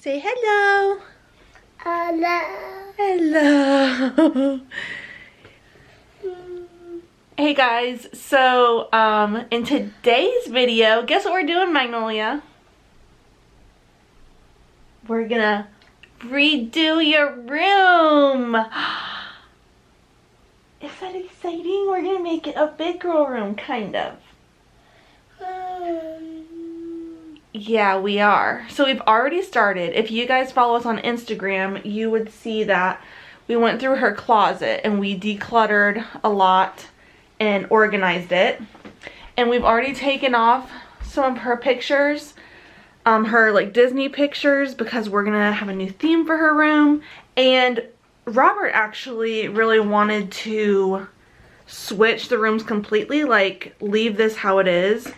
Say hello. Hello. Hello. Hey guys, so in today's video, guess what we're doing, Magnolia? We're gonna redo your room. Is that exciting? We're gonna make it a big girl room, kind of. Yeah, we are. So we've already started. If you guys follow us on Instagram, you would see that we went through her closet and we decluttered a lot and organized it. And we've already taken off some of her pictures, her like Disney pictures, because we're gonna have a new theme for her room. And Robert actually really wanted to switch the rooms completely, like leave this how it is,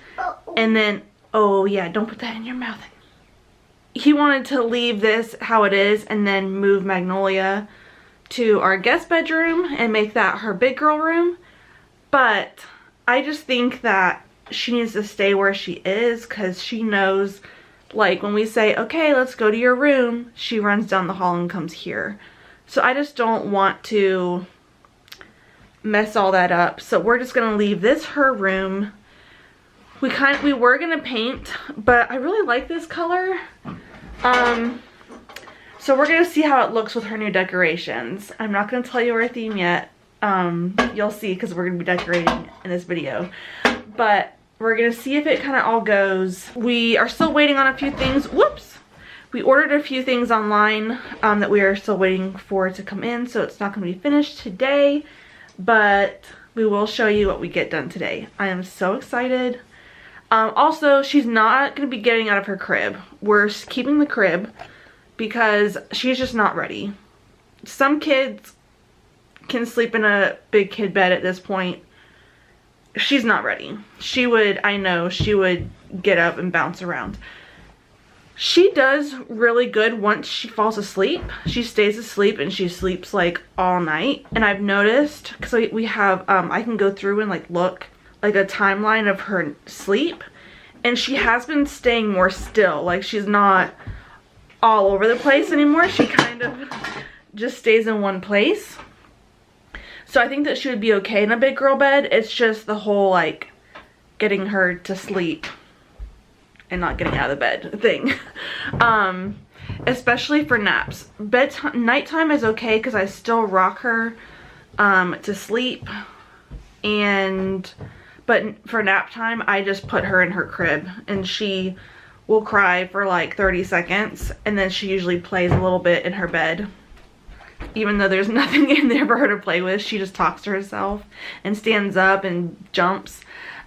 and then, oh yeah, don't put that in your mouth. He wanted to leave this how it is and then move Magnolia to our guest bedroom and make that her big girl room. But I just think that she needs to stay where she is, because she knows, like, when we say, okay, let's go to your room, she runs down the hall and comes here. So I just don't want to mess all that up. So we're just gonna leave this her room. We were gonna paint, but I really like this color. So we're gonna see how it looks with her new decorations. I'm not gonna tell you our theme yet. You'll see, because we're gonna be decorating in this video. But we're gonna see if it kind of all goes. We are still waiting on a few things. Whoops! We ordered a few things online that we are still waiting for to come in, so it's not gonna be finished today, but we will show you what we get done today. I am so excited. Also, she's not gonna be getting out of her crib. We're keeping the crib because she's just not ready. Some kids can sleep in a big kid bed at this point. She's not ready. I know she would get up and bounce around. She does really good once she falls asleep. She stays asleep and she sleeps like all night. And I've noticed, because we have, I can go through and like look like a timeline of her sleep. And she has been staying more still. Like, she's not all over the place anymore. She kind of just stays in one place. So I think that she would be okay in a big girl bed. It's just the whole like getting her to sleep and not getting out of the bed thing. Especially for naps. Nighttime is okay because I still rock her to sleep, but for nap time I just put her in her crib and she will cry for like 30 seconds and then she usually plays a little bit in her bed. Even though there's nothing in there for her to play with, she just talks to herself and stands up and jumps.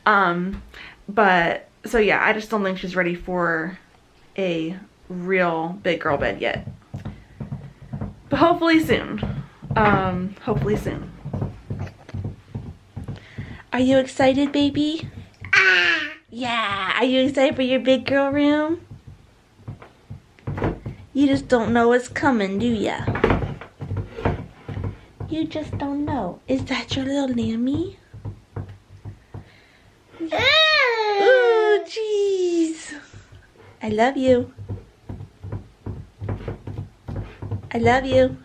But so yeah, I just don't think she's ready for a real big girl bed yet. But hopefully soon. Hopefully soon. Are you excited, baby? Yeah, are you excited for your big girl room? You just don't know what's coming, do ya? You just don't know. Is that your little Lammy? Oh, jeez. I love you. I love you.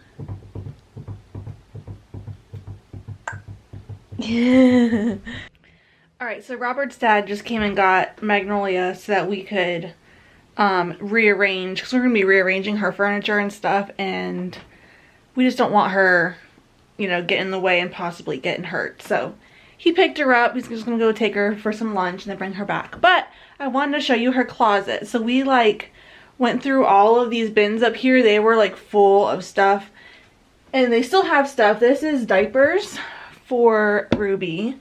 Alright, so Robert's dad just came and got Magnolia so that we could rearrange, because we're going to be rearranging her furniture and stuff, and we just don't want her, you know, get in the way and possibly getting hurt. So he picked her up. He's just gonna go take her for some lunch and then bring her back. But I wanted to show you her closet. So we like went through all of these bins up here. They were like full of stuff and they still have stuff. This is diapers for Ruby.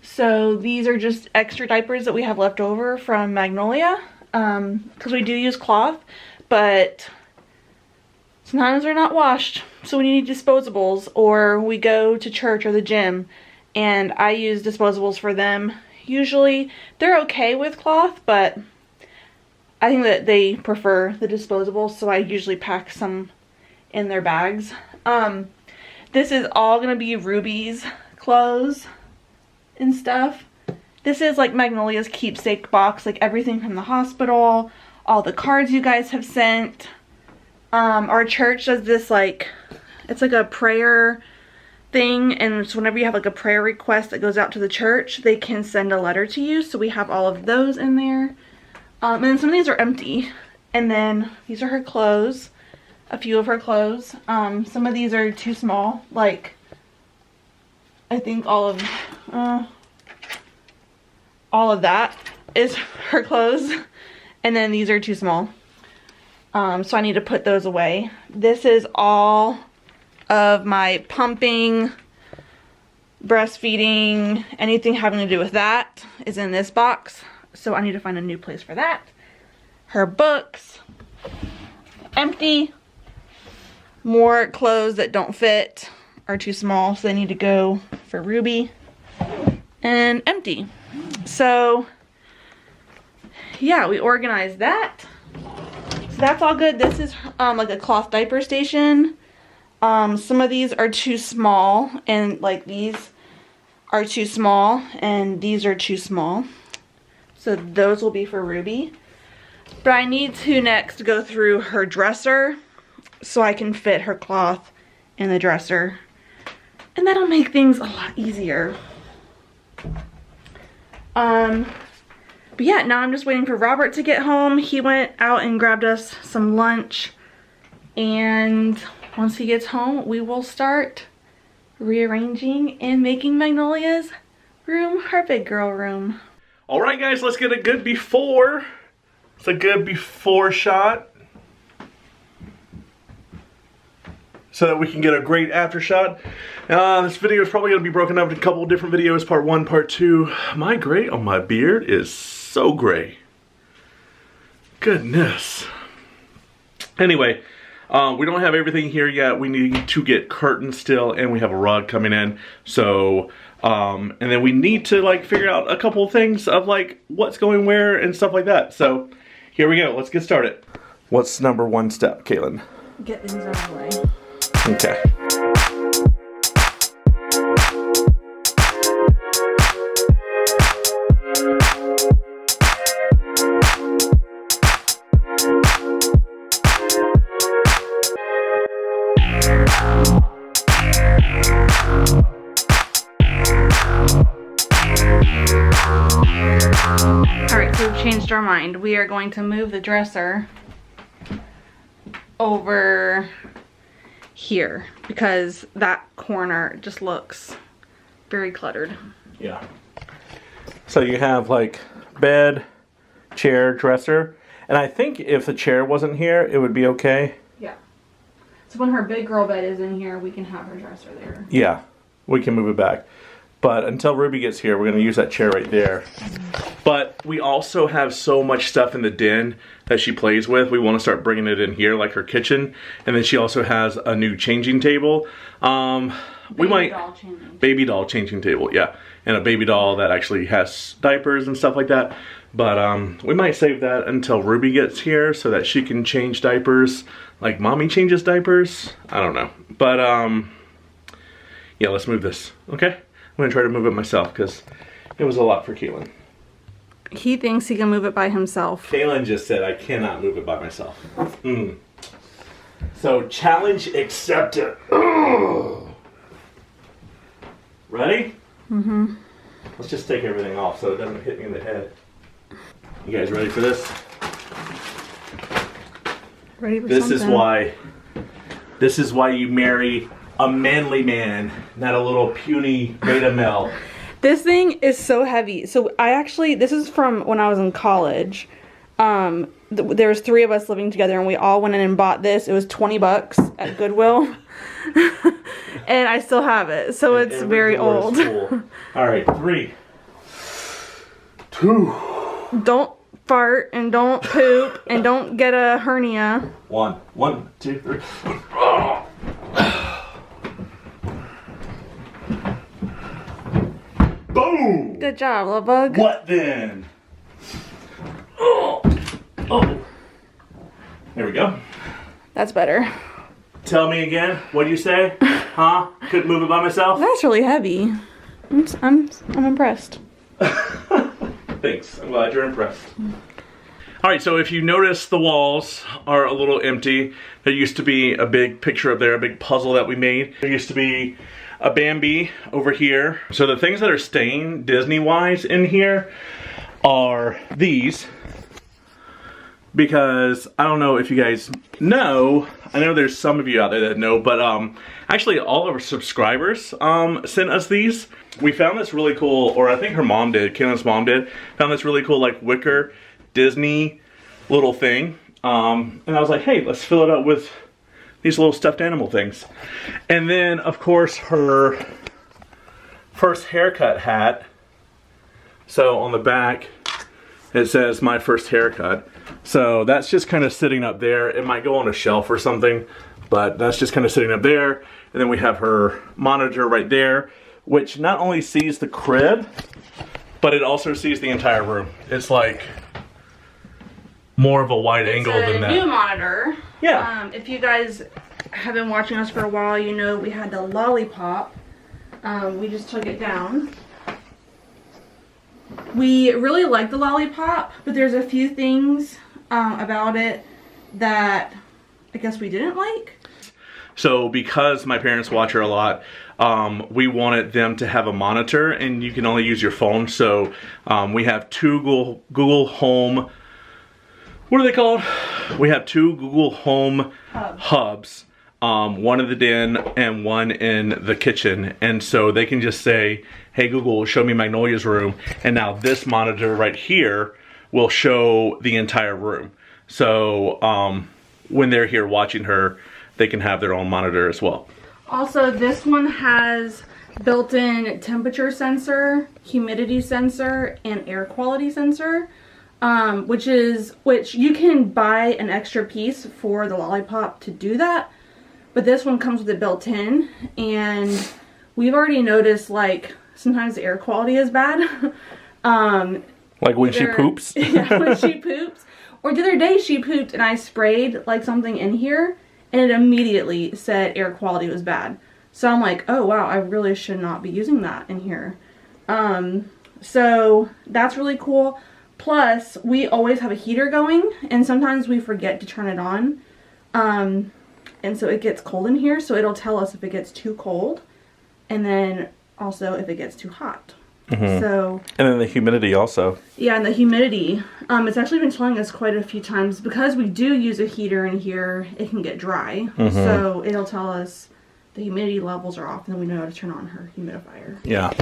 So these are just extra diapers that we have left over from Magnolia, because we do use cloth, but sometimes they're not washed, so we need disposables, or we go to church or the gym and I use disposables for them. Usually they're okay with cloth, but I think that they prefer the disposables, so I usually pack some in their bags. This is all gonna be Ruby's clothes and stuff. This is like Magnolia's keepsake box, like everything from the hospital, all the cards you guys have sent, Our church does this like, it's like a prayer thing, and so whenever you have like a prayer request that goes out to the church, they can send a letter to you. So we have all of those in there. And then some of these are empty. And then these are her clothes, a few of her clothes. Some of these are too small, like I think all of that is her clothes, and then these are too small. So I need to put those away. This is all of my pumping, breastfeeding, anything having to do with that is in this box. So I need to find a new place for that. Her books, empty. More clothes that don't fit, are too small, so they need to go for Ruby. And empty. So yeah, we organized that. So that's all good. This is like a cloth diaper station. Some of these are too small, and like these are too small, and these are too small. So those will be for Ruby. But I need to next go through her dresser so I can fit her cloth in the dresser. And that'll make things a lot easier. But yeah, now I'm just waiting for Robert to get home. He went out and grabbed us some lunch. And once he gets home, we will start rearranging and making Magnolia's room her big girl room. All right, guys, let's get a good before. It's a good before shot, so that we can get a great after shot. This video is probably going to be broken up into a couple of different videos, part 1, part 2. My gray on my beard is so gray. Goodness. Anyway, we don't have everything here yet. We need to get curtains still, and we have a rug coming in. So, and then we need to like figure out a couple of things of like what's going where and stuff like that. So here we go. Let's get started. What's number 1 step, Kalyn? Get things out of the way. Okay. Alright, so we've changed our mind. We are going to move the dresser over here because that corner just looks very cluttered. Yeah. So you have like bed, chair, dresser, and I think if the chair wasn't here, it would be okay. Yeah. So when her big girl bed is in here, we can have her dresser there. Yeah, we can move it back. But until Ruby gets here, we're going to use that chair right there. But we also have so much stuff in the den that she plays with. We want to start bringing it in here, like her kitchen. And then she also has a new changing table. Baby doll changing table, yeah. And a baby doll that actually has diapers and stuff like that. But we might save that until Ruby gets here so that she can change diapers like mommy changes diapers. I don't know. But yeah, let's move this, okay? I'm gonna try to move it myself because it was a lot for Kalyn. He thinks he can move it by himself. Kalyn just said I cannot move it by myself. So challenge accepted. Ready? Mm-hmm. Let's just take everything off so it doesn't hit me in the head. You guys ready for this? Ready for this something? This is why you marry a manly man, not a little puny beta male. This thing is so heavy. So this is from when I was in college. There was 3 of us living together and we all went in and bought this. It was $20 at Goodwill. And I still have it. So it's very old. All right, 3, 2. Don't fart and don't poop and don't get a hernia. 1, 2, 3. Boom! Good job, little bug. What then? Oh. There we go. That's better. Tell me again. What do you say? Huh? Couldn't move it by myself? That's really heavy. I'm impressed. Thanks. I'm glad you're impressed. Alright, so if you notice, the walls are a little empty. There used to be a big picture up there, a big puzzle that we made. There used to be a Bambi over here. So the things that are staying Disney-wise in here are these. Because I don't know if you guys know, I know there's some of you out there that know, but actually all of our subscribers sent us these. We found this really cool, or I think her mom did, Kalyn's mom did, found this really cool like wicker Disney little thing. And I was like, hey, let's fill it up with these little stuffed animal things. And then of course her first haircut hat. So on the back it says my first haircut. So that's just kind of sitting up there. It might go on a shelf or something, but that's just kind of sitting up there. And then we have her monitor right there, which not only sees the crib, but it also sees the entire room. It's like more of a wide angle than that. It's a new monitor. Yeah. If you guys have been watching us for a while, you know we had the Lollipop. We just took it down. We really like the Lollipop, but there's a few things about it that I guess we didn't like. So because my parents watch her a lot, we wanted them to have a monitor, and you can only use your phone. So we have two Google Home, what are they called? We have two Google Home hubs. One in the den and one in the kitchen. And so they can just say, hey Google, show me Magnolia's room. And now this monitor right here will show the entire room. So when they're here watching her, they can have their own monitor as well. Also, this one has built-in temperature sensor, humidity sensor, and air quality sensor. Which you can buy an extra piece for the Lollipop to do that. But this one comes with it built in, and we've already noticed like sometimes the air quality is bad. Like when she poops? Yeah, when she poops. Or the other day she pooped and I sprayed like something in here and it immediately said air quality was bad. So I'm like, oh wow, I really should not be using that in here. So that's really cool. Plus, we always have a heater going and sometimes we forget to turn it on. And so it gets cold in here, so it'll tell us if it gets too cold, and then also if it gets too hot. So, and then the humidity also. Yeah, and the humidity. It's actually been telling us quite a few times, because we do use a heater in here, it can get dry. So it'll tell us the humidity levels are off, and then we know how to turn on her humidifier. Yeah.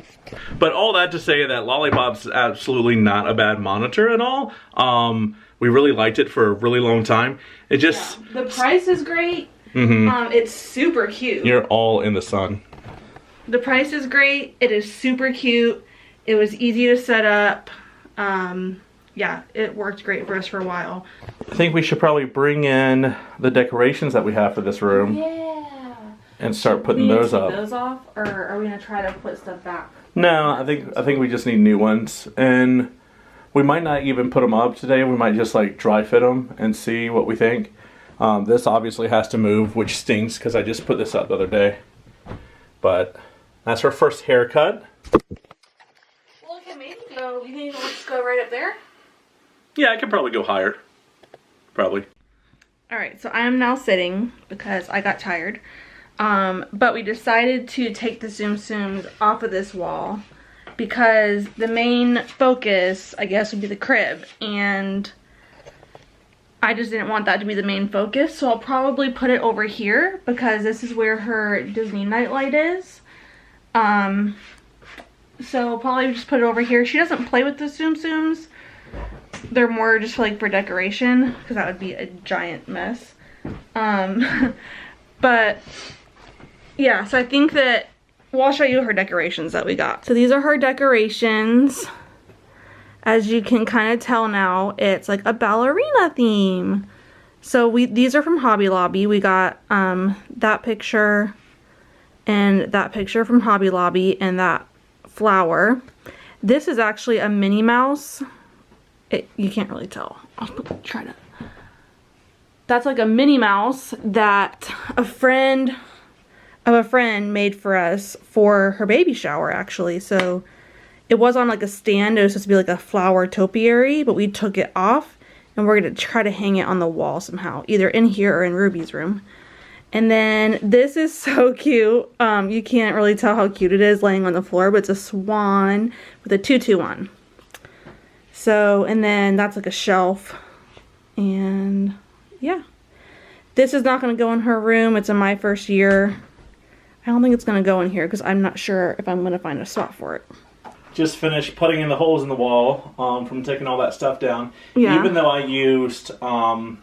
But all that to say that Lollipop's absolutely not a bad monitor at all. We really liked it for a really long time. It just... Yeah. The price is great. It's super cute. You're all in the sun. The price is great. It is super cute. It was easy to set up. Yeah, it worked great for us for a while. I think we should probably bring in the decorations that we have for this room. Yeah. And start putting those up. Those off, or are we gonna try to put stuff back? No, I think we just need new ones, and we might not even put them up today. We might just like dry fit them and see what we think. This obviously has to move, which stinks because I just put this up the other day. But that's her first haircut. Well, okay, maybe go. You think let's go right up there? Yeah, I could probably go higher. Probably. All right, so I am now sitting because I got tired. But we decided to take the Tsum Tsums off of this wall because the main focus, I guess, would be the crib, and I just didn't want that to be the main focus, so I'll probably put it over here because this is where her Disney nightlight is. So I'll probably just put it over here. She doesn't play with the Tsum Tsums. They're more just like for decoration because that would be a giant mess. But yeah, so I think that, well, I'll show you her decorations that we got. So these are her decorations. As you can kind of tell now, it's like a ballerina theme. So these are from Hobby Lobby. We got that picture and that picture from Hobby Lobby and that flower. This is actually a Minnie Mouse. You can't really tell. I'll try to. That's like a Minnie Mouse that a friend of a friend made for us for her baby shower, actually. So it was on like a stand. It was supposed to be like a flower topiary, but we took it off And we're going to try to hang it on the wall somehow, either in here or in Ruby's room. And then this is so cute. You can't really tell how cute it is laying on the floor, but it's a swan with a tutu on. So, and then that's like a shelf. And yeah. This is not going to go in her room. It's in my first year. I don't think it's going to go in here because I'm not sure if I'm going to find a spot for it. Just finished putting in the holes in the wall from taking all that stuff down. Yeah. Even though I used the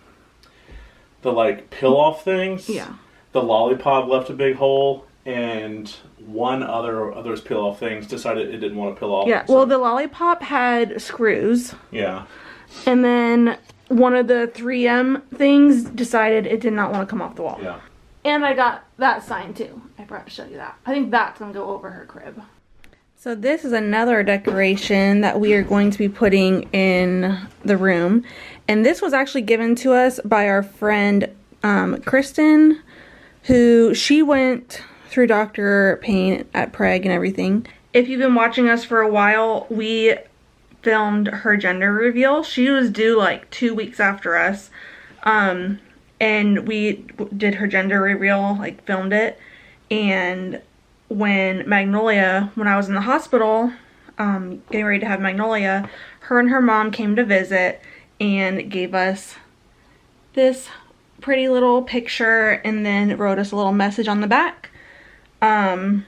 like peel-off things. Yeah. The lollipop left a big hole, and one other of those peel-off things decided it didn't want to peel off. Yeah, so. well, the lollipop had screws. Yeah. And then one of the 3M things decided it did not want to come off the wall. Yeah. And I got that sign too. I forgot to show you that. I think that's going to go over her crib. So this is another decoration that we are going to be putting in the room. And this was actually given to us by our friend Kristen, who she went through Dr. Payne at Prague and everything. If you've been watching us for a while, we filmed her gender reveal. She was due like 2 weeks after us. And we did her gender reveal, like filmed it. And when Magnolia, when I was in the hospital, getting ready to have Magnolia, her and her mom came to visit and gave us this pretty little picture and then wrote us a little message on the back. And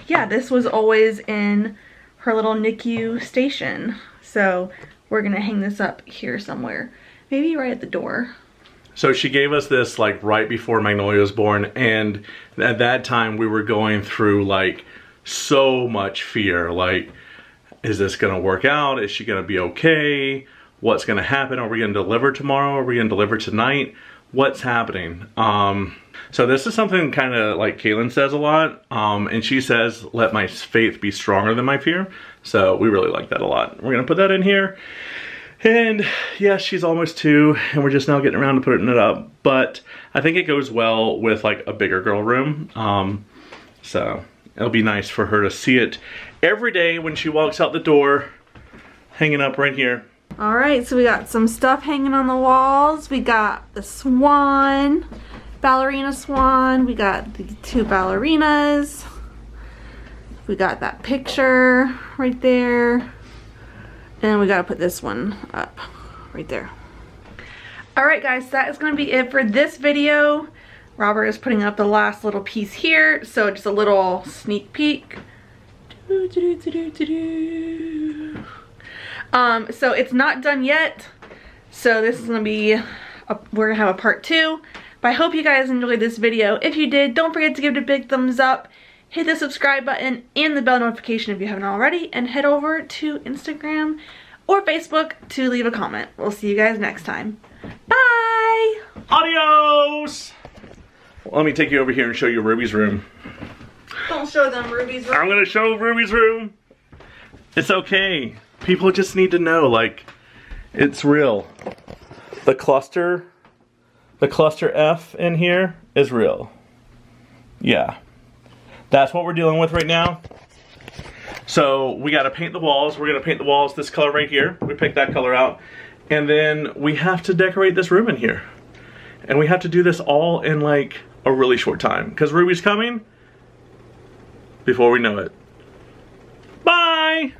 yeah, this was always in her little NICU station. So we're gonna hang this up here somewhere. Maybe right at the door. So she gave us this like right before Magnolia was born, and at that time we were going through like so much fear. Like, is this gonna work out? Is she gonna be okay? What's gonna happen? Are we gonna deliver tomorrow? Are we gonna deliver tonight? What's happening? So this is something kind of like Kalyn says a lot, and she says, let my faith be stronger than my fear. So we really like that a lot. We're gonna put that in here. And yeah, she's almost 2, and we're just now getting around to putting it up. But I think it goes well with like a bigger girl room. So it'll be nice for her to see it every day when she walks out the door, hanging up right here. All right, so we got some stuff hanging on the walls. We got the swan, ballerina swan. We got the 2 ballerinas. We got that picture right there. And we gotta put this one up right there. All right, guys, that is gonna be it for this video. Robert is putting up the last little piece here, so just a little sneak peek. So it's not done yet. So this is gonna be, we're gonna have a part 2. But I hope you guys enjoyed this video. If you did, don't forget to give it a big thumbs up. Hit the subscribe button and the bell notification if you haven't already, and head over to Instagram or Facebook to leave a comment. We'll see you guys next time. Bye! Adios! Well, let me take you over here and show you Ruby's room. Don't show them Ruby's room. I'm gonna show Ruby's room. It's okay. People just need to know, like, it's real. The cluster F in here is real. Yeah. That's what we're dealing with right now. So we gotta paint the walls. We're gonna paint the walls this color right here. We picked that color out. And then we have to decorate this room in here. And we have to do this all in like a really short time. Because Ruby's coming before we know it. Bye!